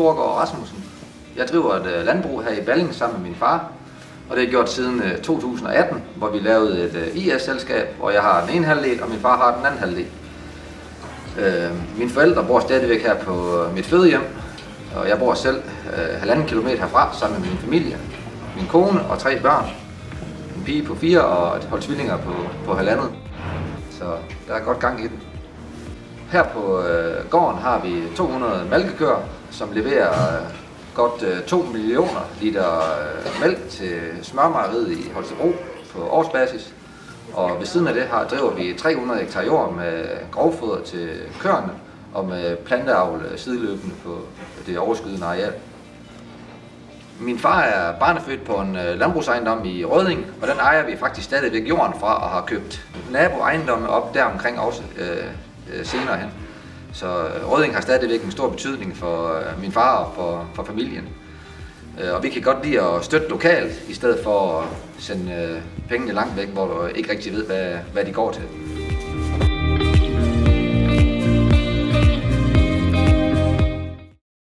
Thorgård Rasmussen. Jeg driver et landbrug her i Balling sammen med min far, og det har jeg gjort siden 2018, hvor vi lavede et IS-selskab, hvor jeg har den ene halvdel, og min far har den anden halvdel. Mine forældre bor stadigvæk her på mit fødehjem, og jeg bor selv 1,5 kilometer herfra sammen med min familie, min kone og 3 børn. En pige på 4 og et hold tvillinger på 1,5. Så der er godt gang i den. Her på gården har vi 200 malkekøer, som leverer godt 2 millioner liter mælk til smørmejeriet i Holstebro på årsbasis. Og ved siden af det driver vi 300 hektar jord med grovfoder til køerne og med planteavl sideløbende på det overskydende areal. Min far er barnefødt på en landbrugsejendom i Rødding, og den ejer vi faktisk stadigvæk jorden fra og har købt naboejendomme op der omkring også senere hen. Så Rødding har stadigvæk en stor betydning for min far og for familien. Og vi kan godt lide at støtte lokalt, i stedet for at sende pengene langt væk, hvor du ikke rigtig ved, hvad de går til.